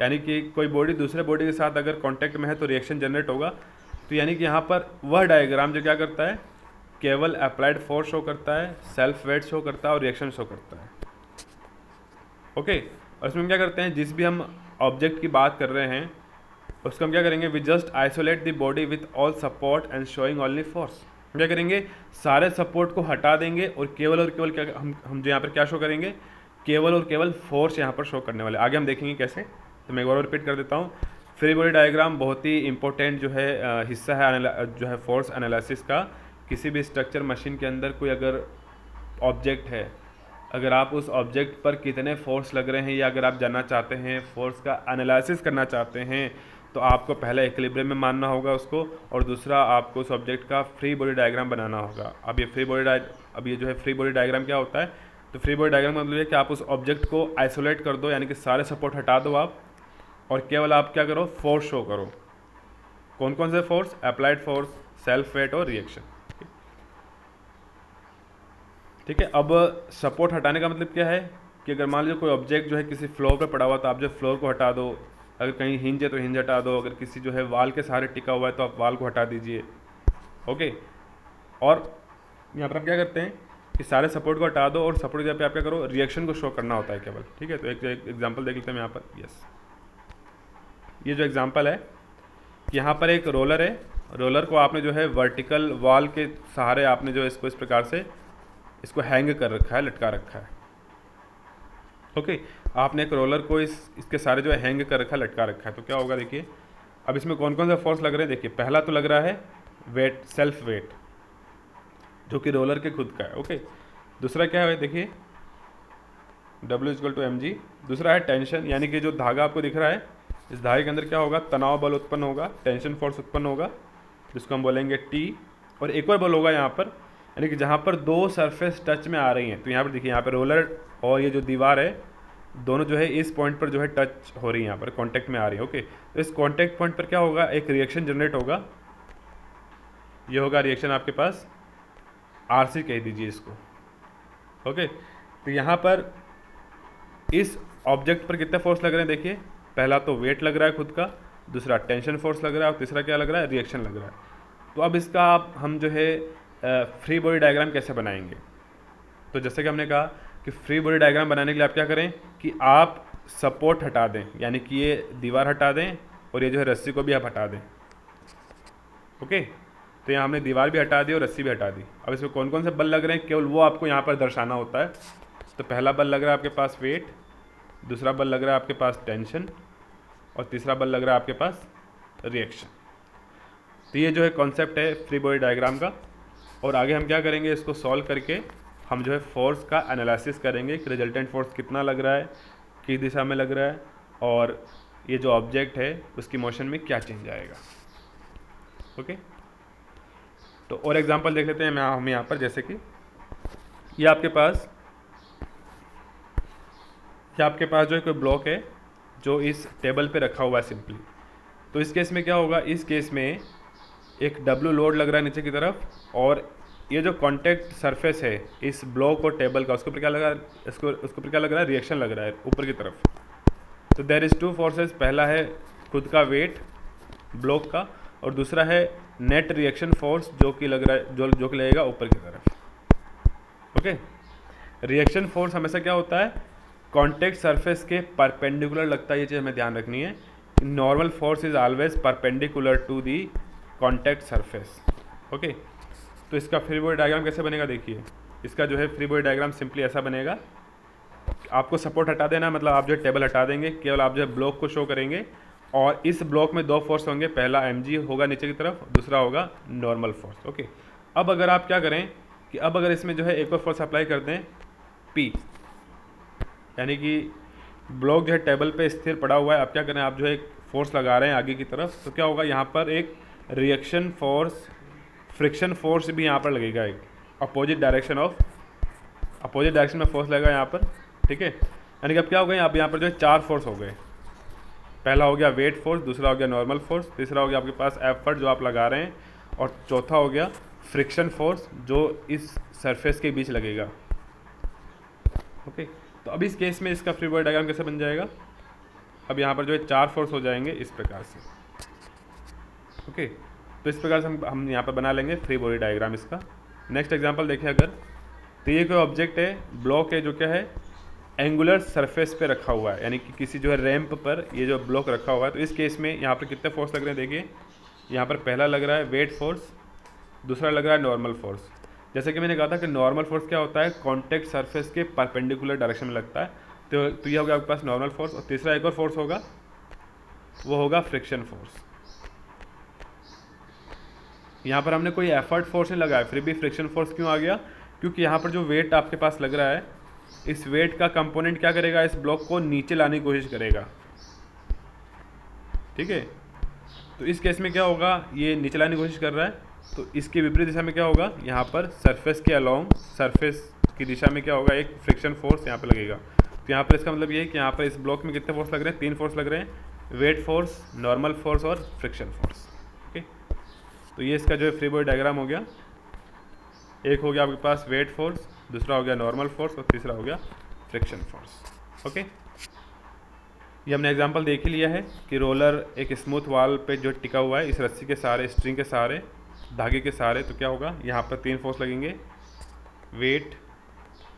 यानी कि कोई बॉडी दूसरे बॉडी के साथ अगर कांटेक्ट में है तो रिएक्शन जनरेट होगा। तो यानी कि यहाँ पर वह डायग्राम जो क्या करता है, केवल अप्लाइड फोर्स शो करता है, सेल्फ वेट शो करता है और रिएक्शन शो करता है। ओके, और इसमें हम क्या करते हैं, जिस भी हम ऑब्जेक्ट की बात कर रहे हैं उसको हम क्या करेंगे, we just isolate the body with all support and showing only force. हम क्या करेंगे, सारे सपोर्ट को हटा देंगे और केवल क्या हम जो यहाँ पर क्या शो करेंगे, केवल और केवल फोर्स यहाँ पर शो करने वाले। आगे हम देखेंगे कैसे, तो मैं एक बार रिपीट कर देता हूँ। फ्री बॉडी डायग्राम बहुत ही इंपॉर्टेंट जो है हिस्सा है जो है फोर्स एनालिसिस का। किसी भी स्ट्रक्चर मशीन के अंदर कोई अगर ऑब्जेक्ट है, अगर आप उस ऑब्जेक्ट पर कितने फोर्स लग रहे हैं या अगर आप जानना चाहते हैं, फोर्स का एनालिसिस करना चाहते हैं, तो आपको पहले इक्विलिब्रियम में मानना होगा उसको, और दूसरा आपको उस ऑब्जेक्ट का फ्री बॉडी डायग्राम बनाना होगा। अब ये जो है फ्री बॉडी डायग्राम क्या होता है, तो फ्री बॉडी डायग्राम का मतलब है कि आप उस ऑब्जेक्ट को आइसोलेट कर दो, यानी कि सारे सपोर्ट हटा दो आप, और केवल आप क्या करो, फोर्स शो करो। कौन कौन से force, applied force, self weight और रिएक्शन। ठीक है। अब सपोर्ट हटाने का मतलब क्या है कि अगर मान लीजिए कोई ऑब्जेक्ट जो है किसी फ्लोर पर पड़ा हुआ, तो आप जो फ्लोर को हटा दो, अगर कहीं हिंज है तो हिंज हटा दो, अगर किसी जो है वाल के सहारे टिका हुआ है तो आप वाल को हटा दीजिए। ओके। और यहाँ पर आप क्या करते हैं कि सारे सपोर्ट को हटा दो और सपोर्ट की जगह पे आप क्या करो, रिएक्शन को शो करना होता है केवल। ठीक है। तो एक एग्जांपल देख लेते हैं यहाँ पर। यस, ये जो एग्जांपल है कि यहाँ पर एक रोलर है, रोलर को आपने जो है वर्टिकल वॉल के सहारे आपने जो इसको इस प्रकार से इसको हैंग कर रखा है, लटका रखा है। ओके। आपने एक रोलर को इसके सारे जो है हैंग कर रखा है, लटका रखा है। तो क्या होगा देखिए, अब इसमें कौन कौन सा फोर्स लग रहे हैं। देखिए, पहला तो लग रहा है वेट, सेल्फ वेट, जो कि रोलर के खुद का है। ओके। दूसरा क्या है, देखिए W=mg। दूसरा है टेंशन, यानी कि जो धागा आपको दिख रहा है, इस धागे के अंदर क्या होगा, तनाव बल उत्पन्न होगा, टेंशन फोर्स उत्पन्न होगा, जिसको हम बोलेंगे T। और एक और बल होगा यहाँ पर, यानी कि जहाँ पर दो सरफेस टच में आ रही हैं। तो यहाँ पर देखिए, यहाँ पर रोलर और ये जो दीवार है, दोनों जो है इस पॉइंट पर जो है टच हो रही है, यहाँ पर कांटेक्ट में आ रही है। ओके। तो इस कांटेक्ट पॉइंट पर क्या होगा, एक रिएक्शन जनरेट होगा। ये होगा रिएक्शन आपके पास RC कह दीजिए इसको। ओके। तो यहाँ पर इस ऑब्जेक्ट पर कितने फोर्स लग रहे हैं, देखिए पहला तो वेट लग रहा है खुद का, दूसरा टेंशन फोर्स लग रहा है, और तीसरा क्या लग रहा है, रिएक्शन लग रहा है। तो अब इसका हम जो है फ्री बॉडी डायग्राम कैसे बनाएंगे। तो जैसे कि हमने कहा कि फ्री बॉडी डायग्राम बनाने के लिए आप क्या करें कि आप सपोर्ट हटा दें, यानी कि ये दीवार हटा दें और ये जो है रस्सी को भी आप हटा दें। ओके। तो यहाँ हमने दीवार भी हटा दी और रस्सी भी हटा दी। अब इसमें कौन कौन से बल लग रहे हैं, केवल वो आपको यहाँ पर दर्शाना होता है। तो पहला बल लग रहा है आपके पास वेट, दूसरा बल लग रहा है आपके पास टेंशन, और तीसरा बल लग रहा है आपके पास रिएक्शन। तो ये जो है कॉन्सेप्ट है फ्री बॉडी डायग्राम का। और आगे हम क्या करेंगे, इसको सॉल्व करके हम जो है फोर्स का एनालिसिस करेंगे कि रिजल्टेंट फोर्स कितना लग रहा है, किस दिशा में लग रहा है, और ये जो ऑब्जेक्ट है उसकी मोशन में क्या चेंज आएगा। ओके। तो और एग्जांपल देख लेते हैं हम यहाँ पर। जैसे कि ये आपके पास जो है कोई ब्लॉक है जो इस टेबल पे रखा हुआ है सिंपली। तो इस केस में क्या होगा, इस केस में एक W लोड लग रहा है नीचे की तरफ, और ये जो कांटेक्ट सरफेस है इस ब्लॉक और टेबल का, उसके ऊपर क्या लग रहा है, उसके ऊपर क्या लग रहा है, रिएक्शन लग रहा है ऊपर की तरफ। तो देयर इज़ टू फोर्सेस, पहला है खुद का वेट ब्लॉक का, और दूसरा है नेट रिएक्शन फोर्स जो कि लग रहा है, जो कि लगेगा ऊपर की तरफ। ओके। रिएक्शन फोर्स हमेशा क्या होता है, कांटेक्ट सरफेस के परपेंडिकुलर लगता है। ये चीज़ हमें ध्यान रखनी है। Normal force is always perpendicular to the contact surface. Okay. तो इसका फ्री बॉडी डायग्राम कैसे बनेगा, देखिए इसका जो है फ्री बॉडी डायग्राम सिंपली ऐसा बनेगा। आपको सपोर्ट हटा देना, मतलब आप जो टेबल हटा देंगे, केवल आप जो है ब्लॉक को शो करेंगे, और इस ब्लॉक में दो फोर्स होंगे, पहला mg होगा नीचे की तरफ, दूसरा होगा नॉर्मल फोर्स। ओके। अब अगर आप क्या करें कि अब अगर इसमें जो है एक और फोर्स अप्लाई कर दें P, यानी कि ब्लॉक जो है टेबल पे स्थिर पड़ा हुआ है, आप क्या करें, आप जो है एक फोर्स लगा रहे हैं आगे की तरफ, तो क्या होगा, यहाँ पर एक रिएक्शन फोर्स, फ्रिक्शन फोर्स भी यहाँ पर लगेगा, एक अपोजिट डायरेक्शन में फोर्स लगेगा यहाँ पर। ठीक है। यानी कि अब क्या हो गया, यहाँ पर जो है चार फोर्स हो गए। पहला हो गया वेट फोर्स, दूसरा हो गया नॉर्मल फोर्स, तीसरा हो गया आपके पास एफर्ट जो आप लगा रहे हैं, और चौथा हो गया फ्रिक्शन फोर्स जो इस सरफेस के बीच लगेगा। ओके। तो अब इस केस में इसका फ्री बॉडी डायग्राम कैसे बन जाएगा, अब यहाँ पर जो है चार फोर्स हो जाएंगे इस प्रकार से। ओके। तो इस प्रकार से हम यहाँ पर बना लेंगे फ्री बॉडी डायग्राम इसका। नेक्स्ट एग्जांपल देखें अगर, तो ये कोई ऑब्जेक्ट है, ब्लॉक है, जो क्या है एंगुलर सरफेस पे रखा हुआ है, यानी कि किसी जो है रैंप पर ये जो ब्लॉक रखा हुआ है, तो इस केस में यहाँ पर कितने फोर्स लग रहे हैं देखिए। यहाँ पर पहला लग रहा है वेट फोर्स, दूसरा लग रहा है नॉर्मल फोर्स। जैसे कि मैंने कहा था कि नॉर्मल फोर्स क्या होता है, कॉन्टैक्ट सरफेस के परपेंडिकुलर डायरेक्शन में लगता है, तो ये होगा आपके पास नॉर्मल फोर्स। और तीसरा एक और फोर्स होगा, वो होगा फ्रिक्शन फोर्स। यहाँ पर हमने कोई एफर्ट फोर्स नहीं लगाया, फिर भी फ्रिक्शन फोर्स क्यों आ गया, क्योंकि यहाँ पर जो वेट आपके पास लग रहा है, इस वेट का कंपोनेंट क्या करेगा, इस ब्लॉक को नीचे लाने की कोशिश करेगा, ठीक है। तो इस केस में क्या होगा, ये नीचे लाने की कोशिश कर रहा है, तो इसके विपरीत दिशा में क्या होगा, यहाँ पर सरफेस के अलोंग, सरफेस की दिशा में क्या होगा, एक फ्रिक्शन फोर्स यहाँ पर लगेगा। तो यहाँ पर इसका मतलब ये है कि यहाँ पर इस ब्लॉक में कितने फोर्स लग रहे हैं, 3 फोर्स लग रहे हैं, वेट फोर्स, नॉर्मल फोर्स और फ्रिक्शन फोर्स। ओके, तो ये इसका जो है फ्री बॉडी डायग्राम हो गया। एक हो गया आपके पास वेट फोर्स, दूसरा हो गया नॉर्मल फोर्स और तीसरा हो गया फ्रिक्शन फोर्स। ओके, ये हमने एग्जांपल देख ही लिया है कि रोलर एक स्मूथ वाल पे जो टिका हुआ है, इस रस्सी के सहारे, स्ट्रिंग के सहारे, धागे के सहारे, तो क्या होगा, यहाँ पर 3 फोर्स लगेंगे, वेट,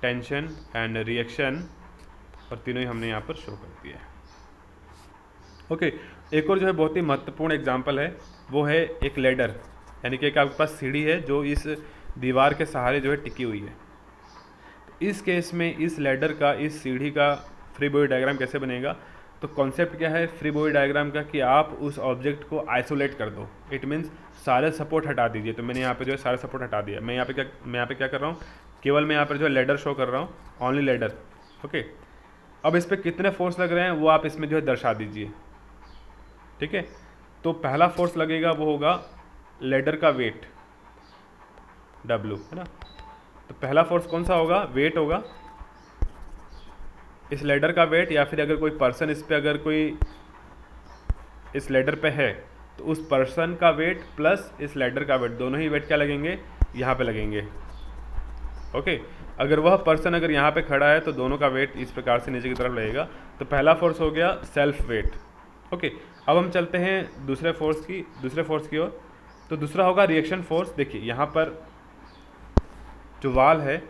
टेंशन एंड रिएक्शन, और तीनों ही हमने यहाँ पर शो कर दिया है। ओके, एक और जो है बहुत ही महत्वपूर्ण एग्जांपल है, वो है एक लेडर, यानी कि एक आपके पास सीढ़ी है जो इस दीवार के सहारे जो है टिकी हुई है। इस केस में इस लेडर का, इस सीढ़ी का फ्री बॉडी डायग्राम कैसे बनेगा, तो कॉन्सेप्ट क्या है फ्री बॉडी डायग्राम का, कि आप उस ऑब्जेक्ट को आइसोलेट कर दो। इट मीन्स सारे सपोर्ट हटा दीजिए। तो मैंने यहाँ पे जो है सारे सपोर्ट हटा दिया। मैं यहाँ पे क्या कर रहा हूँ, केवल मैं यहाँ पर जो है लेडर शो कर रहा हूँ, ओनली लेडर। ओके, अब इस पर कितने फोर्स लग रहे हैं वो आप इसमें जो है दर्शा दीजिए, ठीक है। तो पहला फोर्स लगेगा वो होगा लेडर का वेट, W, है ना। तो पहला फोर्स कौन सा होगा, वेट होगा, इस लेडर का वेट, या फिर अगर कोई पर्सन इस पे, अगर कोई इस लेडर पे है, तो उस पर्सन का वेट प्लस इस लेडर का वेट, दोनों ही वेट क्या लगेंगे, यहाँ पे लगेंगे। ओके, अगर वह पर्सन अगर यहाँ पे खड़ा है तो दोनों का वेट इस प्रकार से नीचे की तरफ लगेगा। तो पहला फोर्स हो गया सेल्फ वेट। ओके, अब हम चलते हैं दूसरे फोर्स की ओर। तो दूसरा होगा रिएक्शन फोर्स। देखिए यहाँ पर जो वाल है,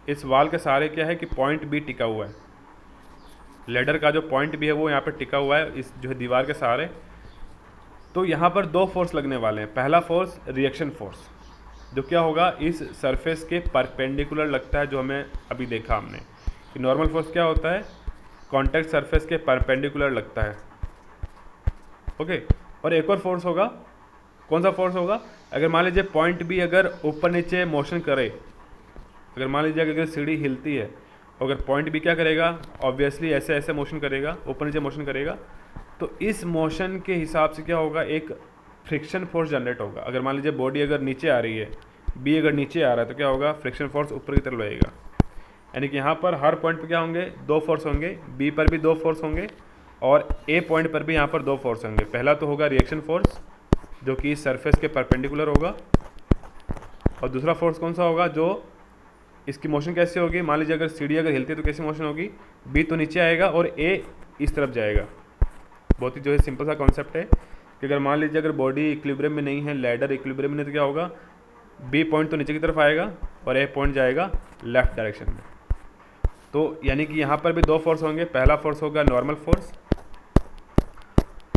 इस वाल के सहारे क्या है कि पॉइंट बी टिका हुआ है, लेडर का जो पॉइंट बी है वो यहाँ पर टिका हुआ है इस जो है दीवार के सहारे। तो यहाँ पर 2 फोर्स लगने वाले हैं। पहला फोर्स रिएक्शन फोर्स, जो क्या होगा, इस सरफेस के परपेंडिकुलर लगता है, जो हमें अभी देखा हमने कि नॉर्मल फोर्स क्या होता है, कॉन्टैक्ट सरफेस के परपेंडिकुलर लगता है। ओके, और एक और फोर्स होगा, कौन सा फोर्स होगा, अगर मान लीजिए पॉइंट बी अगर ऊपर नीचे मोशन करे, अगर मान लीजिए अगर सीढ़ी हिलती है, अगर पॉइंट बी क्या करेगा, ऑब्वियसली ऐसे ऐसे मोशन करेगा, ऊपर नीचे मोशन करेगा, तो इस मोशन के हिसाब से क्या होगा, एक फ्रिक्शन फोर्स जनरेट होगा। अगर मान लीजिए बॉडी अगर नीचे आ रही है, बी अगर नीचे आ रहा है, तो क्या होगा, फ्रिक्शन फोर्स ऊपर की तरफ लगेगा। यानी कि यहाँ पर हर पॉइंट पर क्या होंगे, 2 फोर्स होंगे, बी पर भी 2 फोर्स होंगे, और ए पॉइंट पर भी यहाँ पर 2 फोर्स होंगे। पहला तो होगा रिएक्शन फोर्स, जो कि सरफेस के परपेंडिकुलर होगा, और दूसरा फोर्स कौन सा होगा, जो इसकी मोशन कैसे होगी, मान लीजिए अगर सीढ़ी अगर हिलती है तो कैसी मोशन होगी, बी तो नीचे आएगा और ए इस तरफ जाएगा। बहुत ही जो है सिंपल सा कॉन्सेप्ट है कि अगर मान लीजिए अगर बॉडी इक्विलिब्रियम में नहीं है, लेडर इक्विलिब्रियम में नहीं, तो क्या होगा, बी पॉइंट तो नीचे की तरफ आएगा और ए पॉइंट जाएगा लेफ्ट डायरेक्शन में। तो यानी कि यहाँ पर भी 2 फोर्स होंगे। पहला फोर्स होगा नॉर्मल फोर्स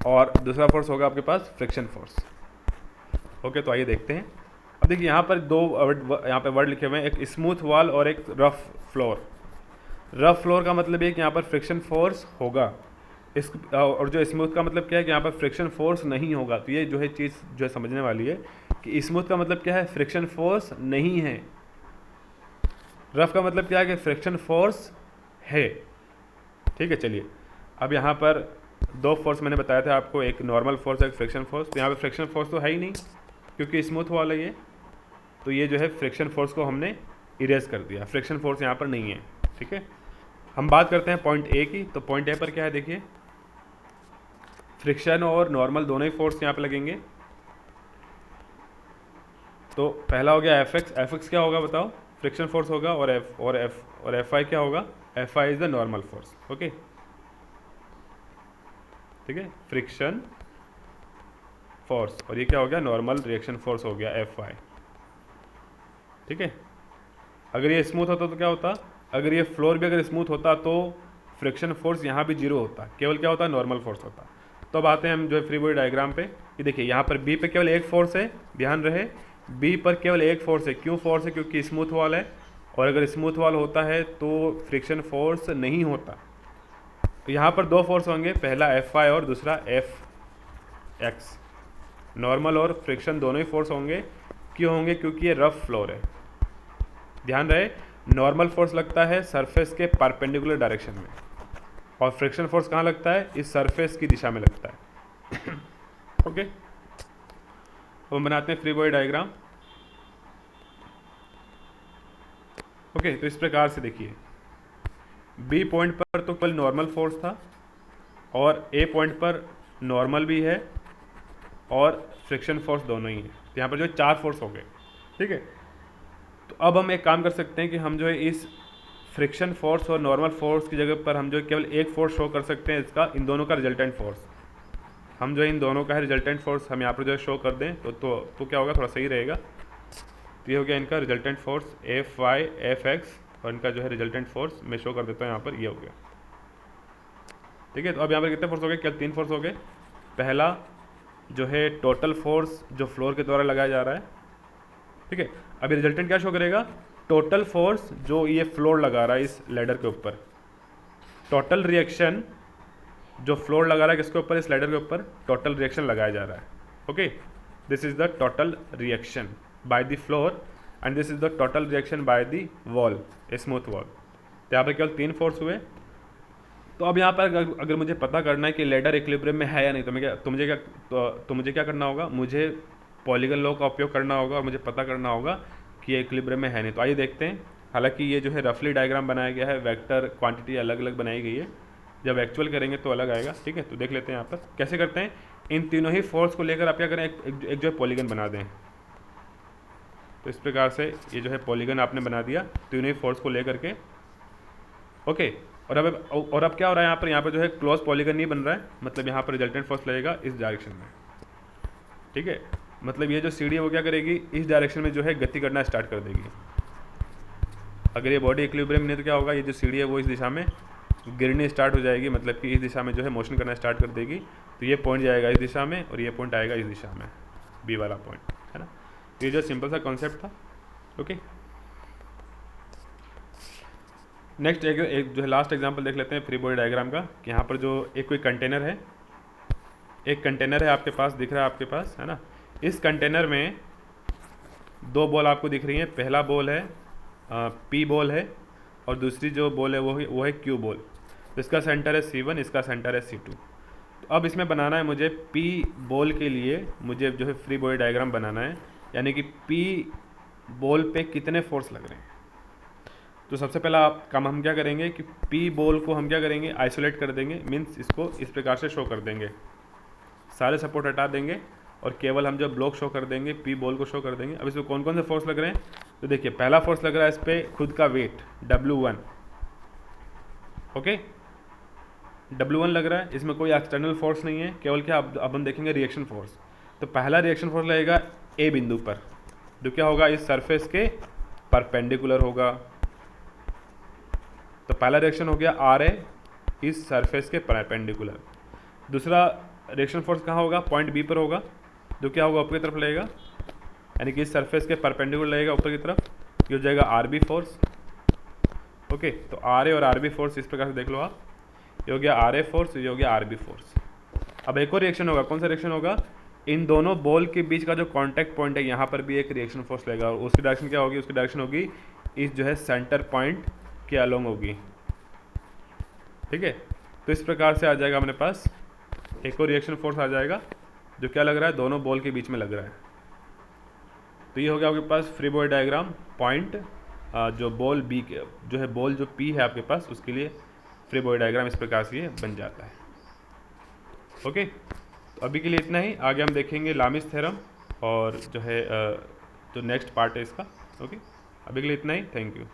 और दूसरा फोर्स होगा आपके पास फ्रिक्शन फोर्स। ओके, तो आइए देखते हैं। अब देखिए यहाँ पर 2 यहाँ पे वर्ड लिखे हुए हैं, एक स्मूथ वॉल और एक रफ फ्लोर। रफ फ्लोर का मतलब ये कि यहाँ पर फ्रिक्शन फोर्स होगा, इस और जो स्मूथ का मतलब क्या है कि यहाँ पर फ्रिक्शन फोर्स नहीं होगा। तो ये जो है चीज़ जो है समझने वाली है कि स्मूथ का मतलब क्या है, फ्रिक्शन फोर्स नहीं है। रफ का मतलब क्या है कि फ्रिक्शन फोर्स है। ठीक है, चलिए अब यहाँ पर 2 फोर्स मैंने बताया था आपको, एक नॉर्मल फोर्स एक फ्रिक्शन फोर्स। तो यहाँ पर फ्रिक्शन फोर्स तो है ही नहीं क्योंकि स्मूथ वाला ये, तो ये जो है फ्रिक्शन फोर्स को हमने इरेज कर दिया, फ्रिक्शन फोर्स यहाँ पर नहीं है। ठीक है, हम बात करते हैं पॉइंट ए की। तो पॉइंट ए पर क्या है, देखिए फ्रिक्शन और नॉर्मल दोनों ही फोर्स यहाँ पे लगेंगे। तो पहला हो गया एफ एक्स क्या होगा बताओ, फ्रिक्शन फोर्स होगा, और एफ आई क्या होगा, F I is the normal force. Okay, ठीक है, फ्रिक्शन फोर्स, और ये क्या हो गया, नॉर्मल रिएक्शन फोर्स हो गया एफ आई। ठीक है, अगर ये स्मूथ होता तो क्या होता, अगर ये फ्लोर भी अगर स्मूथ होता तो फ्रिक्शन फोर्स यहाँ भी जीरो होता, केवल क्या होता, नॉर्मल फोर्स होता। तो अब आते हैं हम जो है फ्री बॉडी डायग्राम पे। ये देखिए यहाँ पर बी पे केवल एक फोर्स है, ध्यान रहे बी पर केवल एक फोर्स है। क्यों फोर्स है? क्योंकि स्मूथ वॉल है, और अगर स्मूथ वॉल होता है तो फ्रिक्शन फोर्स नहीं होता। तो यहाँ पर दो फोर्स होंगे, पहला एफ वाई और दूसरा एफ एक्स। नॉर्मल और फ्रिक्शन दोनों ही फोर्स होंगे। क्यों होंगे? क्योंकि ये रफ फ्लोर है। ध्यान रहे नॉर्मल फोर्स लगता है सरफेस के परपेंडिकुलर डायरेक्शन में, और फ्रिक्शन फोर्स कहाँ लगता है? इस सरफेस की दिशा में लगता है। ओके, तो हम बनाते हैं फ्री बॉडी डायग्राम। ओके, तो इस प्रकार से देखिए बी पॉइंट पर तो केवल नॉर्मल फोर्स था, और ए पॉइंट पर नॉर्मल भी है और फ्रिक्शन फोर्स दोनों ही है। तो यहाँ पर जो है चार फोर्स हो गए। ठीक है, तो अब हम एक काम कर सकते हैं कि हम जो है इस फ्रिक्शन फोर्स और नॉर्मल फोर्स की जगह पर हम जो है केवल एक फोर्स शो कर सकते हैं, इसका इन दोनों का रिजल्टेंट फोर्स। हम जो है इन दोनों का है रिजल्टेंट फोर्स हम यहाँ पर जो है शो कर दें तो क्या होगा, थोड़ा सही रहेगा। तो ये हो गया इनका resultant force F Y F X, और इनका जो है रिजल्टेंट फोर्स मैं शो कर देता हूँ यहाँ पर, ये हो गया। ठीक है, तो अब यहाँ पर कितने फोर्स हो गए? केवल तीन फोर्स हो गए। पहला जो है टोटल फोर्स जो फ्लोर के द्वारा लगाया जा रहा है। ठीक है, अभी रिजल्टेंट क्या शो करेगा? टोटल फोर्स जो ये फ्लोर लगा रहा है इस लैडर के ऊपर। टोटल रिएक्शन जो फ्लोर लगा रहा है किसके ऊपर? इस लैडर के ऊपर टोटल रिएक्शन लगाया जा रहा है। Okay, this is the total reaction by the floor and this is the total reaction by the wall, a smooth wall. तो यहाँ पर केवल तीन फोर्स हुए। तो अब यहाँ पर अगर मुझे पता करना है कि लैडर इक्विलिब्रियम में है या नहीं, तो मुझे क्या करना होगा? मुझे पॉलीगन लॉ का उपयोग करना होगा और मुझे पता करना होगा कि ये इक्विलिब्रियम में है नहीं। तो आइए देखते हैं। हालांकि ये जो है रफली डायग्राम बनाया गया है, वेक्टर क्वांटिटी अलग अलग बनाई गई है, जब एक्चुअल करेंगे तो अलग आएगा। ठीक है, तो देख लेते हैं यहाँ पर कैसे करते हैं। इन तीनों ही फोर्स को लेकर आप क्या करें, एक जो है पॉलीगन बना दें। तो इस प्रकार से ये जो है पॉलीगन आपने बना दिया तीनों ही फोर्स को लेकर के। ओके, और अब क्या हो रहा है यहाँ पर जो है क्लोज पॉलीगन नहीं बन रहा है, मतलब यहाँ पर रिजल्टेंट फोर्स लगेगा इस डायरेक्शन में। ठीक है, मतलब ये जो सीढ़ी है वो क्या करेगी, इस डायरेक्शन में जो है गति करना स्टार्ट कर देगी। अगर ये बॉडी इक्विलिब्रियम नहीं तो क्या होगा, ये जो सीढ़ी है वो इस दिशा में गिरनी स्टार्ट हो जाएगी, मतलब कि इस दिशा में जो है मोशन करना स्टार्ट कर देगी। तो ये पॉइंट जाएगा इस दिशा में और ये पॉइंट आएगा इस दिशा में, बी वाला पॉइंट, है ना। तो ये जो सिंपल सा कॉन्सेप्ट था। ओके, नेक्स्ट एक जो है लास्ट एग्जांपल देख लेते हैं फ्री बॉडी डायग्राम का, कि यहाँ पर जो एक कोई कंटेनर है, एक कंटेनर है आपके पास, दिख रहा है आपके पास, है ना। इस कंटेनर में दो बॉल आपको दिख रही हैं। पहला बॉल है पी बॉल है, और दूसरी जो बॉल है वो है क्यू बॉल। तो इसका सेंटर है C1, इसका सेंटर है C2। तो अब इसमें बनाना है मुझे पी बॉल के लिए मुझे जो है फ्री बॉडी डायग्राम बनाना है, यानी कि पी बॉल पे कितने फोर्स लग रहे हैं। तो सबसे पहला काम हम क्या करेंगे कि पी बॉल को हम क्या करेंगे, आइसोलेट कर देंगे, मीन्स इसको इस प्रकार से शो कर देंगे, सारे सपोर्ट हटा देंगे और केवल हम जो ब्लॉक शो कर देंगे, पी बॉल को शो कर देंगे। अब इसमें कौन कौन से फोर्स लग रहे हैं, तो देखिए पहला फोर्स लग रहा है इस पर खुद का वेट W1। ओके, W1 लग रहा है, इसमें कोई एक्सटर्नल फोर्स नहीं है, केवल क्या अब हम देखेंगे रिएक्शन फोर्स। तो पहला रिएक्शन फोर्स लगेगा ए बिंदु पर, जो क्या होगा, इस सरफेस के परपेंडिकुलर होगा। तो पहला रिएक्शन हो गया RA, इस सरफेस के परपेंडिकुलर। दूसरा रिएक्शन फोर्स कहाँ होगा, पॉइंट बी पर होगा, जो क्या होगा, ऊपर की तरफ लगेगा, यानी कि इस सरफेस के परपेंडिकुलर लगेगा ऊपर की तरफ। ये हो जाएगा RB फोर्स। ओके, तो RA और RB फोर्स इस प्रकार से देख लो आप, ये हो गया RA फोर्स, ये हो गया RB फोर्स। अब एक और रिएक्शन होगा, कौन सा रिएक्शन होगा, इन दोनों बॉल के बीच का जो कॉन्टैक्ट पॉइंट है यहाँ पर भी एक रिएक्शन फोर्स लगेगा, और उसकी डायरेक्शन क्या होगी, उसकी डायरेक्शन होगी इस जो है सेंटर पॉइंट के अलोंग होगी। ठीक है, तो इस प्रकार से आ जाएगा अपने पास एक और रिएक्शन फोर्स आ जाएगा, जो क्या लग रहा है, दोनों बॉल के बीच में लग रहा है। तो ये हो गया आपके पास फ्री बॉडी डायग्राम, पॉइंट जो बॉल बी के जो है बॉल जो पी है आपके पास, उसके लिए फ्री बॉडी डायग्राम इस प्रकार से ये बन जाता है। ओके, तो अभी के लिए इतना ही, आगे हम देखेंगे लामिस थ्योरम और जो है जो नेक्स्ट पार्ट है इसका। ओके, अभी के लिए इतना ही, थैंक यू।